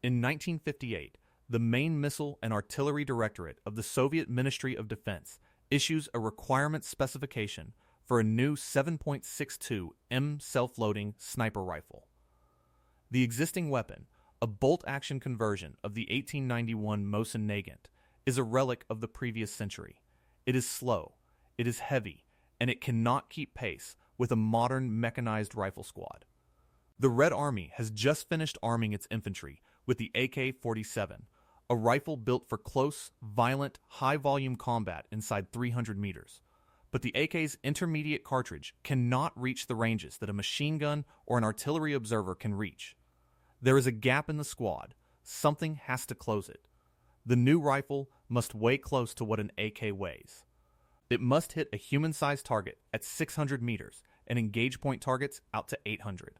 In 1958, the main missile and artillery directorate of the Soviet Ministry of Defense issues a requirement specification for a new 7.62 M self-loading sniper rifle. The existing weapon, a bolt-action conversion of the 1891 Mosin Nagant, is a relic of the previous century. It is slow, it is heavy, and it cannot keep pace with a modern mechanized rifle squad. The Red Army has just finished arming its infantry with the AK-47, a rifle built for close, violent, high-volume combat inside 300 meters. But the AK's intermediate cartridge cannot reach the ranges that a machine gun or an artillery observer can reach. There is a gap in the squad. Something has to close it. The new rifle must weigh close to what an AK weighs. It must hit a human-sized target at 600 meters and engage point targets out to 800.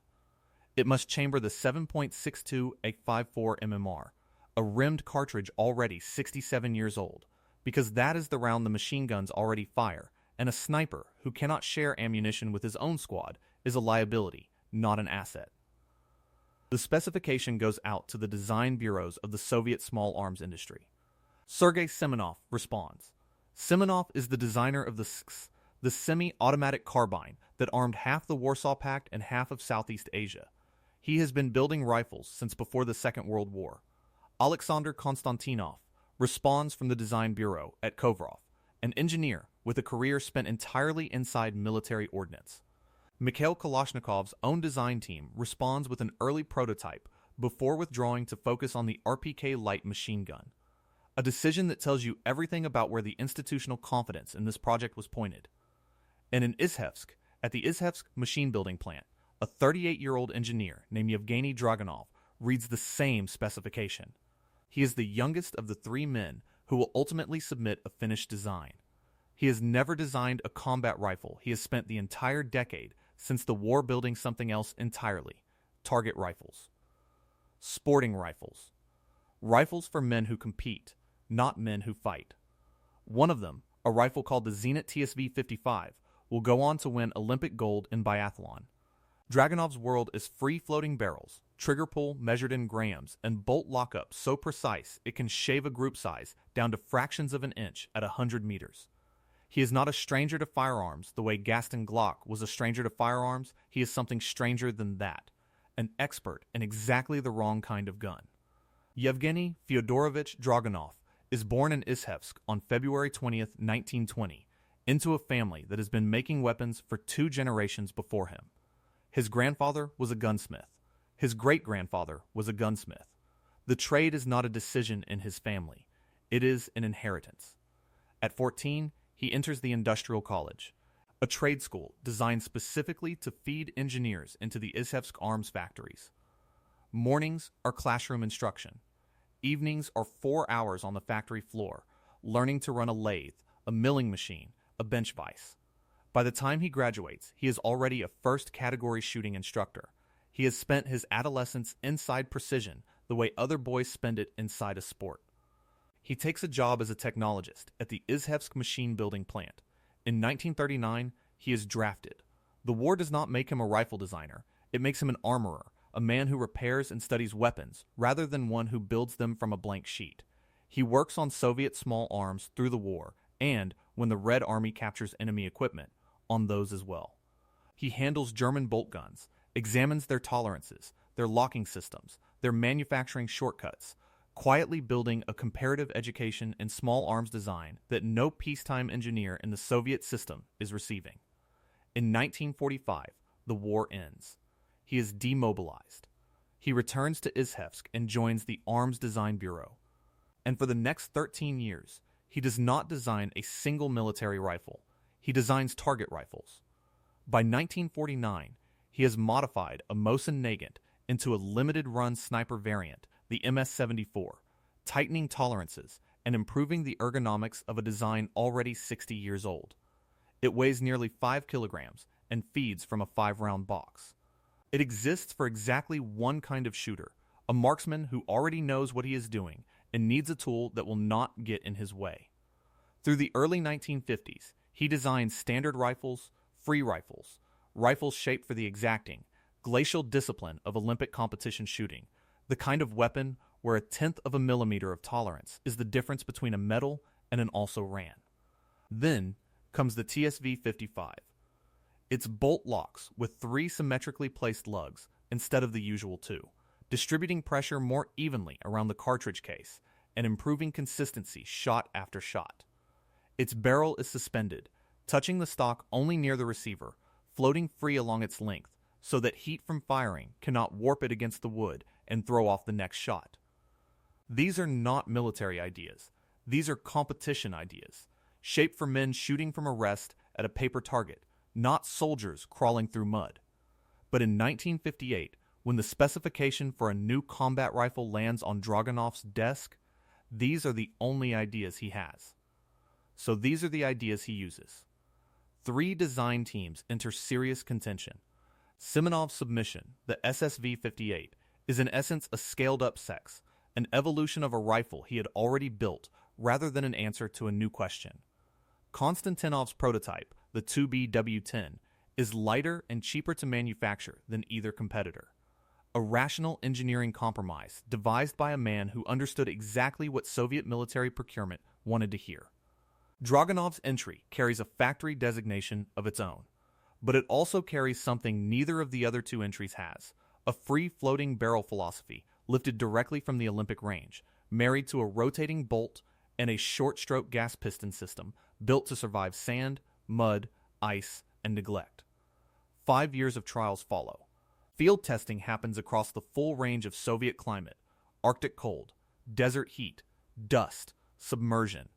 It must chamber the 7.62 A54 MMR, a rimmed cartridge already 67 years old, because that is the round the machine guns already fire, and a sniper who cannot share ammunition with his own squad is a liability, not an asset. The specification goes out to the design bureaus of the Soviet small arms industry. Sergei Semenov responds. Semenov is the designer of the SKS, the semi-automatic carbine that armed half the Warsaw Pact and half of Southeast Asia. He has been building rifles since before the Second World War. Alexander Konstantinov responds from the design bureau at Kovrov, an engineer with a career spent entirely inside military ordnance. Mikhail Kalashnikov's own design team responds with an early prototype before withdrawing to focus on the RPK light machine gun. A decision that tells you everything about where the institutional confidence in this project was pointed. And in Izhevsk, at the Izhevsk machine building plant, a 38-year-old engineer named Yevgeny Dragunov reads the same specification. He is the youngest of the three men who will ultimately submit a finished design. He has never designed a combat rifle. He has spent the entire decade since the war building something else entirely: target rifles. Sporting rifles. Rifles for men who compete, not men who fight. One of them, a rifle called the Zenit TSV-55, will go on to win Olympic gold in biathlon. Dragunov's world is free-floating barrels, trigger pull measured in grams, and bolt lockup so precise it can shave a group size down to fractions of an inch at 100 meters. He is not a stranger to firearms the way Gaston Glock was a stranger to firearms. He is something stranger than that, an expert in exactly the wrong kind of gun. Yevgeny Fyodorovich Dragunov is born in Izhevsk on February 20th, 1920, into a family that has been making weapons for 2 generations before him. His grandfather was a gunsmith. His great-grandfather was a gunsmith. The trade is not a decision in his family. It is an inheritance. At 14, he enters the Industrial College, a trade school designed specifically to feed engineers into the Izhevsk arms factories. Mornings are classroom instruction. Evenings are 4 hours on the factory floor, learning to run a lathe, a milling machine, a bench vise. By the time he graduates, he is already a first-category shooting instructor. He has spent his adolescence inside precision the way other boys spend it inside a sport. He takes a job as a technologist at the Izhevsk machine building plant. In 1939, he is drafted. The war does not make him a rifle designer. It makes him an armorer, a man who repairs and studies weapons rather than one who builds them from a blank sheet. He works on Soviet small arms through the war and, when the Red Army captures enemy equipment, on those as well. He handles German bolt guns, examines their tolerances, their locking systems, their manufacturing shortcuts, quietly building a comparative education in small arms design that no peacetime engineer in the Soviet system is receiving. In 1945, the war ends. He is demobilized. He returns to Izhevsk and joins the Arms Design Bureau. And for the next 13 years, he does not design a single military rifle. He designs target rifles. By 1949, he has modified a Mosin Nagant into a limited-run sniper variant, the MS-74, tightening tolerances and improving the ergonomics of a design already 60 years old. It weighs nearly 5 kilograms and feeds from a 5-round box. It exists for exactly one kind of shooter, a marksman who already knows what he is doing and needs a tool that will not get in his way. Through the early 1950s, he designed standard rifles, free rifles, rifles shaped for the exacting, glacial discipline of Olympic competition shooting, the kind of weapon where a tenth of a millimeter of tolerance is the difference between a medal and an also-ran. Then comes the TSV-55. It's bolt locks with 3 symmetrically placed lugs instead of the usual 2, distributing pressure more evenly around the cartridge case and improving consistency shot after shot. Its barrel is suspended, touching the stock only near the receiver, floating free along its length so that heat from firing cannot warp it against the wood and throw off the next shot. These are not military ideas. These are competition ideas, shaped for men shooting from a rest at a paper target, not soldiers crawling through mud. But in 1958, when the specification for a new combat rifle lands on Dragunov's desk, these are the only ideas he has. So these are the ideas he uses. 3 design teams enter serious contention. Semenov's submission, the SSV-58, is in essence a scaled-up sex, an evolution of a rifle he had already built rather than an answer to a new question. Konstantinov's prototype, the 2BW10, is lighter and cheaper to manufacture than either competitor. A rational engineering compromise devised by a man who understood exactly what Soviet military procurement wanted to hear. Dragunov's entry carries a factory designation of its own, but it also carries something neither of the other 2 entries has, a free-floating barrel philosophy lifted directly from the Olympic range, married to a rotating bolt and a short-stroke gas piston system built to survive sand, mud, ice, and neglect. 5 years of trials follow. Field testing happens across the full range of Soviet climate: Arctic cold, desert heat, dust, submersion,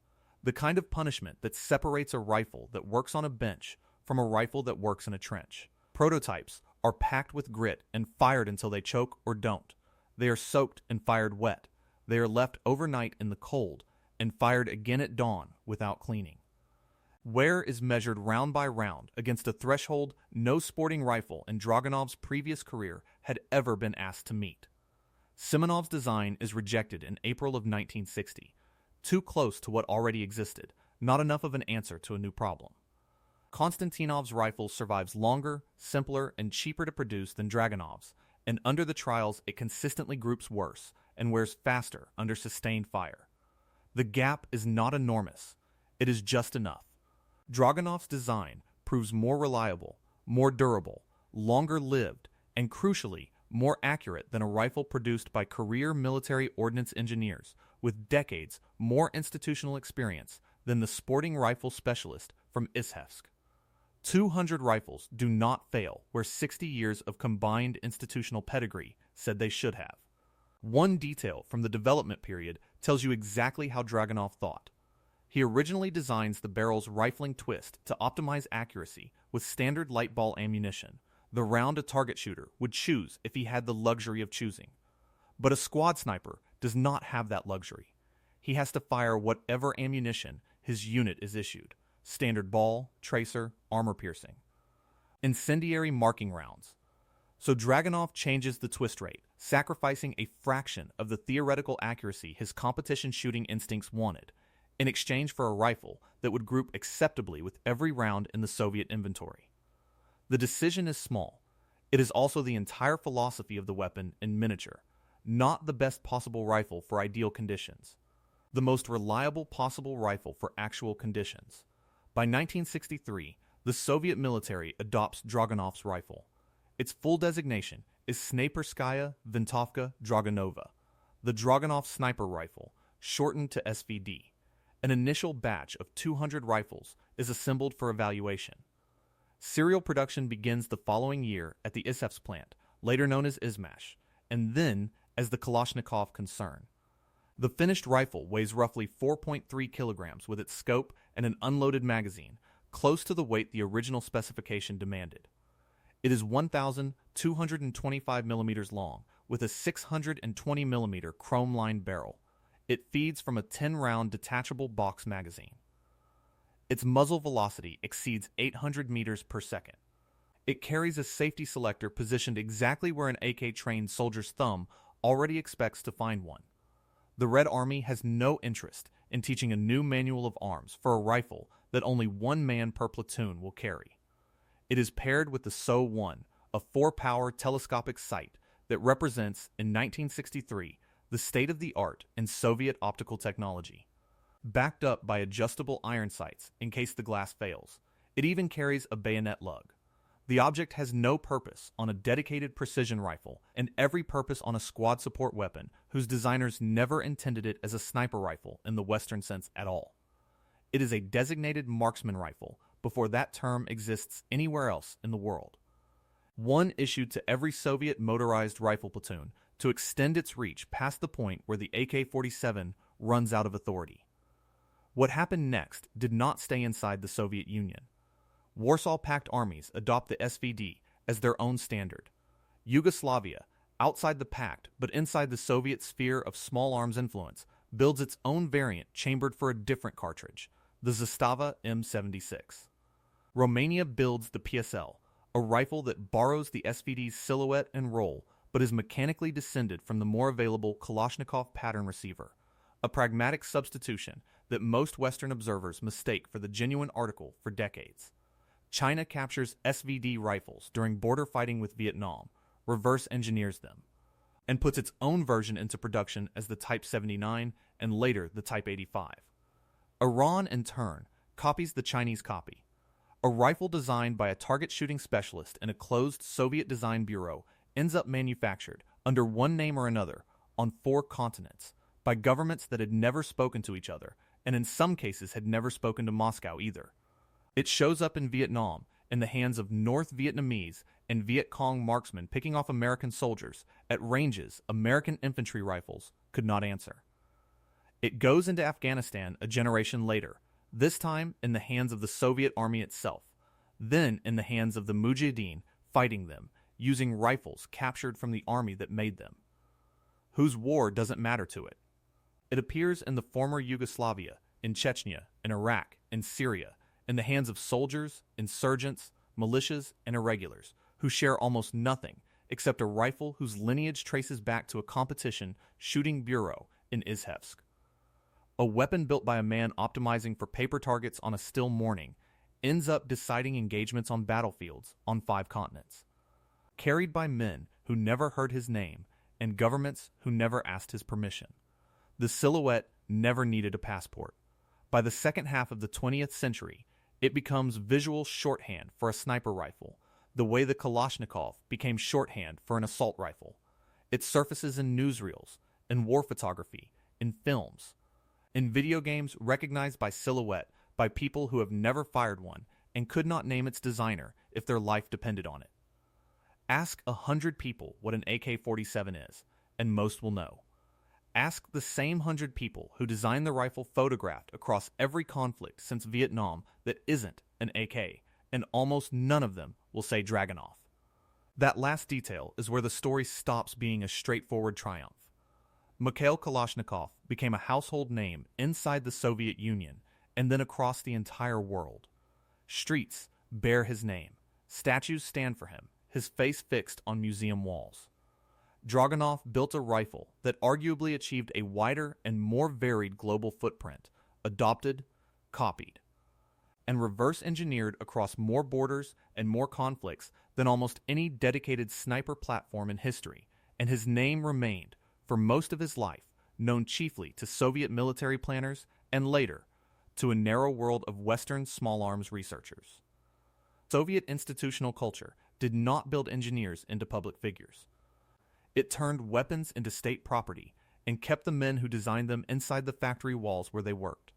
the kind of punishment that separates a rifle that works on a bench from a rifle that works in a trench. Prototypes are packed with grit and fired until they choke or don't. They are soaked and fired wet. They are left overnight in the cold and fired again at dawn without cleaning. Wear is measured round by round against a threshold no sporting rifle in Dragunov's previous career had ever been asked to meet. Semenov's design is rejected in April of 1960. Too close to what already existed, not enough of an answer to a new problem. Konstantinov's rifle survives longer, simpler, and cheaper to produce than Dragunov's, and under the trials it consistently groups worse and wears faster under sustained fire. The gap is not enormous. It is just enough. Dragunov's design proves more reliable, more durable, longer lived, and crucially, more accurate than a rifle produced by career military ordnance engineers with decades more institutional experience than the sporting rifle specialist from Izhevsk. 200 rifles do not fail where 60 years of combined institutional pedigree said they should have. One detail from the development period tells you exactly how Dragunov thought. He originally designs the barrel's rifling twist to optimize accuracy with standard light ball ammunition, the round a target shooter would choose if he had the luxury of choosing. But a squad sniper does not have that luxury. He has to fire whatever ammunition his unit is issued: standard ball, tracer, armor-piercing. Incendiary marking rounds. So Dragunov changes the twist rate, sacrificing a fraction of the theoretical accuracy his competition shooting instincts wanted, in exchange for a rifle that would group acceptably with every round in the Soviet inventory. The decision is small. It is also the entire philosophy of the weapon in miniature, not the best possible rifle for ideal conditions, the most reliable possible rifle for actual conditions. By 1963, the Soviet military adopts Dragunov's rifle. Its full designation is Sniperskaya Vintovka Dragunova, the Dragunov sniper rifle, shortened to SVD. An initial batch of 200 rifles is assembled for evaluation. Serial production begins the following year at the Izhevsk plant, later known as Izmash, and then as the Kalashnikov concern. The finished rifle weighs roughly 4.3 kilograms with its scope and an unloaded magazine, close to the weight the original specification demanded. It is 1,225 millimeters long, with a 620 millimeter chrome-lined barrel. It feeds from a 10-round detachable box magazine. Its muzzle velocity exceeds 800 meters per second. It carries a safety selector positioned exactly where an AK-trained soldier's thumb already expects to find one. The Red Army has no interest in teaching a new manual of arms for a rifle that only one man per platoon will carry. It is paired with the So-1, a 4-power telescopic sight that represents, in 1963, the state-of-the-art in Soviet optical technology. Backed up by adjustable iron sights in case the glass fails, it even carries a bayonet lug. The object has no purpose on a dedicated precision rifle and every purpose on a squad support weapon whose designers never intended it as a sniper rifle in the Western sense at all. It is a designated marksman rifle before that term exists anywhere else in the world. One issued to every Soviet motorized rifle platoon to extend its reach past the point where the AK-47 runs out of authority. What happened next did not stay inside the Soviet Union. Warsaw Pact armies adopt the SVD as their own standard. Yugoslavia, outside the pact but inside the Soviet sphere of small arms influence, builds its own variant chambered for a different cartridge, the Zastava M76. Romania builds the PSL, a rifle that borrows the SVD's silhouette and roll but is mechanically descended from the more available Kalashnikov pattern receiver, a pragmatic substitution that most Western observers mistake for the genuine article for decades. China captures SVD rifles during border fighting with Vietnam, reverse engineers them, and puts its own version into production as the Type 79 and later the Type 85. Iran, in turn, copies the Chinese copy. A rifle designed by a target shooting specialist in a closed Soviet design bureau ends up manufactured, under one name or another, on 4 continents, by governments that had never spoken to each other, and in some cases had never spoken to Moscow either. It shows up in Vietnam in the hands of North Vietnamese and Viet Cong marksmen picking off American soldiers at ranges American infantry rifles could not answer. It goes into Afghanistan a generation later, this time in the hands of the Soviet army itself, then in the hands of the Mujahideen fighting them, using rifles captured from the army that made them, whose war doesn't matter to it. It appears in the former Yugoslavia, in Chechnya, in Iraq, in Syria, in the hands of soldiers, insurgents, militias, and irregulars, who share almost nothing except a rifle whose lineage traces back to a competition shooting bureau in Izhevsk. A weapon built by a man optimizing for paper targets on a still morning ends up deciding engagements on battlefields on 5 continents. Carried by men who never heard his name and governments who never asked his permission. The silhouette never needed a passport. By the second half of the 20th century, it becomes visual shorthand for a sniper rifle, the way the Kalashnikov became shorthand for an assault rifle. It surfaces in newsreels, in war photography, in films, in video games recognized by silhouette by people who have never fired one and could not name its designer if their life depended on it. Ask 100 people what an AK-47 is, and most will know. Ask the same 100 people who designed the rifle photographed across every conflict since Vietnam that isn't an AK, and almost none of them will say Dragunov. That last detail is where the story stops being a straightforward triumph. Mikhail Kalashnikov became a household name inside the Soviet Union and then across the entire world. Streets bear his name, statues stand for him, his face fixed on museum walls. Dragunov built a rifle that arguably achieved a wider and more varied global footprint, adopted, copied, and reverse engineered across more borders and more conflicts than almost any dedicated sniper platform in history, and his name remained, for most of his life, known chiefly to Soviet military planners and later to a narrow world of Western small arms researchers. Soviet institutional culture did not build engineers into public figures. It turned weapons into state property and kept the men who designed them inside the factory walls where they worked.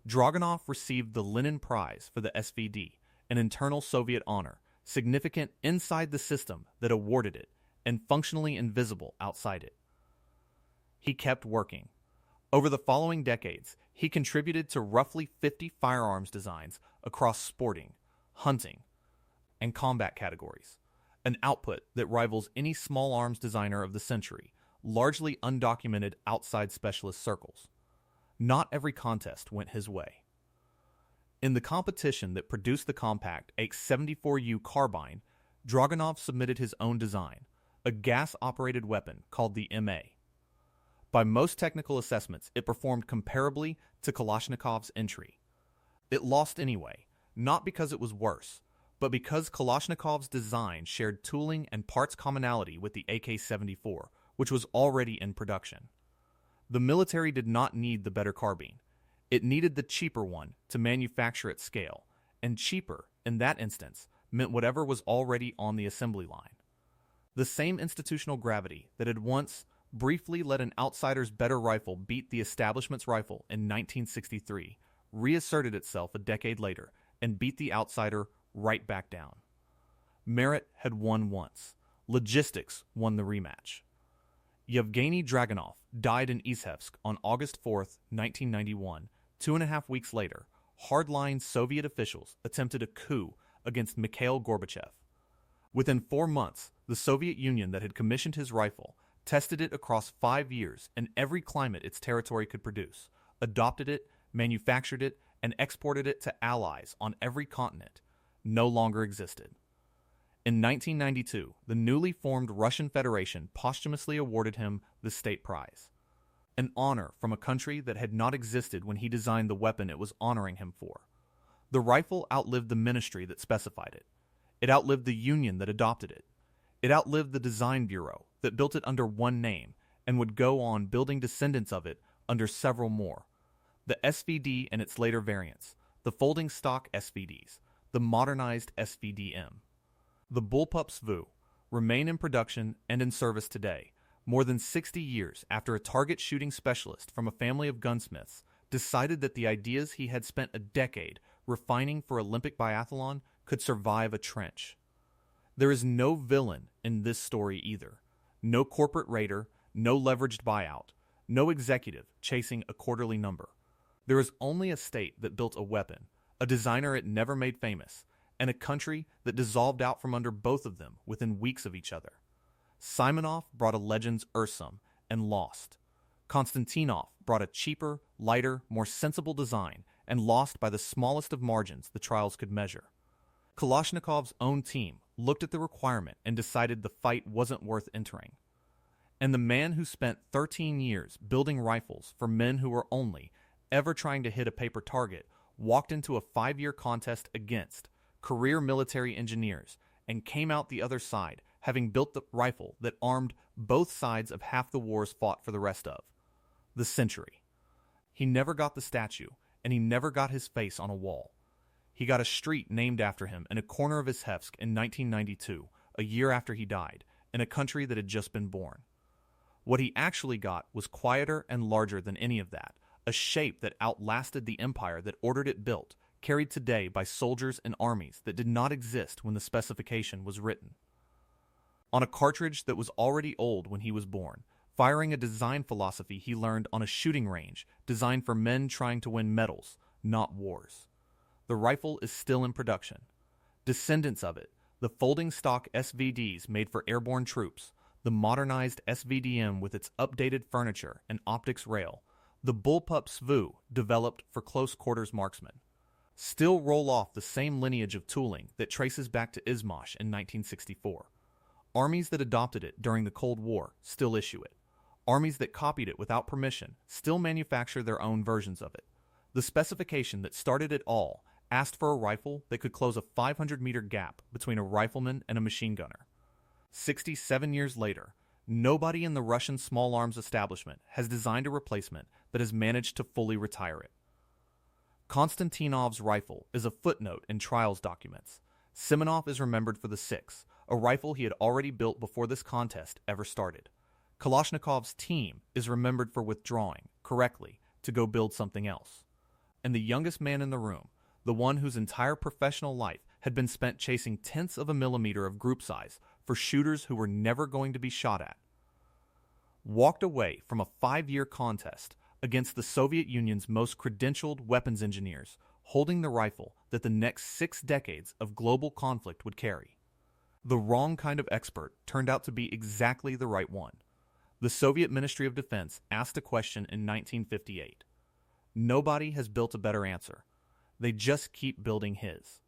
Dragunov received the Lenin Prize for the SVD, an internal Soviet honor, significant inside the system that awarded it and functionally invisible outside it. He kept working. Over the following decades, he contributed to roughly 50 firearms designs across sporting, hunting, and combat categories, an output that rivals any small arms designer of the century, largely undocumented outside specialist circles. Not every contest went his way. In the competition that produced the compact H-74U carbine, Dragunov submitted his own design, a gas-operated weapon called the MA. By most technical assessments, it performed comparably to Kalashnikov's entry. It lost anyway, not because it was worse, but because Kalashnikov's design shared tooling and parts commonality with the AK-74, which was already in production. The military did not need the better carbine. It needed the cheaper one to manufacture at scale, and cheaper, in that instance, meant whatever was already on the assembly line. The same institutional gravity that had once briefly let an outsider's better rifle beat the establishment's rifle in 1963 reasserted itself a decade later and beat the outsider right back down. Merit had won once. Logistics won the rematch. Yevgeny Dragunov died in Izhevsk on August 4, 1991. 2.5 weeks later, hardline Soviet officials attempted a coup against Mikhail Gorbachev. Within 4 months, the Soviet Union that had commissioned his rifle tested it across 5 years in every climate its territory could produce, adopted it, manufactured it, and exported it to allies on every continent. No longer existed. In 1992, the newly formed Russian Federation posthumously awarded him the State Prize, an honor from a country that had not existed when he designed the weapon it was honoring him for. The rifle outlived the ministry that specified it. It outlived the union that adopted it. It outlived the design bureau that built it under one name and would go on building descendants of it under several more. The SVD and its later variants, the folding stock SVDs, the modernized SVDM. The Bullpup SVU remain in production and in service today, more than 60 years after a target shooting specialist from a family of gunsmiths decided that the ideas he had spent a decade refining for Olympic biathlon could survive a trench. There is no villain in this story either. No corporate raider, no leveraged buyout, no executive chasing a quarterly number. There is only a state that built a weapon, a designer it never made famous, and a country that dissolved out from under both of them within weeks of each other. Simonov brought a legend's Ursum and lost. Konstantinov brought a cheaper, lighter, more sensible design and lost by the smallest of margins the trials could measure. Kalashnikov's own team looked at the requirement and decided the fight wasn't worth entering. And the man who spent 13 years building rifles for men who were only ever trying to hit a paper target walked into a 5-year contest against career military engineers and came out the other side having built the rifle that armed both sides of half the wars fought for the rest of the century. He never got the statue, and he never got his face on a wall. He got a street named after him in a corner of Izhevsk in 1992, a year after he died, in a country that had just been born. What he actually got was quieter and larger than any of that, a shape that outlasted the empire that ordered it built, carried today by soldiers and armies that did not exist when the specification was written. On a cartridge that was already old when he was born, firing a design philosophy he learned on a shooting range designed for men trying to win medals, not wars. The rifle is still in production. Descendants of it, the folding stock SVDs made for airborne troops, the modernized SVDM with its updated furniture and optics rail, the Bullpup SVU developed for close quarters marksmen, still roll off the same lineage of tooling that traces back to Izhmash in 1964. Armies that adopted it during the Cold War still issue it. Armies that copied it without permission still manufacture their own versions of it. The specification that started it all asked for a rifle that could close a 500-meter gap between a rifleman and a machine gunner. 67 years later, nobody in the Russian small arms establishment has designed a replacement that has managed to fully retire it. Konstantinov's rifle is a footnote in trials documents. Simonov is remembered for the 6, a rifle he had already built before this contest ever started. Kalashnikov's team is remembered for withdrawing, correctly, to go build something else. And the youngest man in the room, the one whose entire professional life had been spent chasing tenths of a millimeter of group size for shooters who were never going to be shot at, walked away from a 5-year contest against the Soviet Union's most credentialed weapons engineers, holding the rifle that the next 6 decades of global conflict would carry. The wrong kind of expert turned out to be exactly the right one. The Soviet Ministry of Defense asked a question in 1958. Nobody has built a better answer. They just keep building his.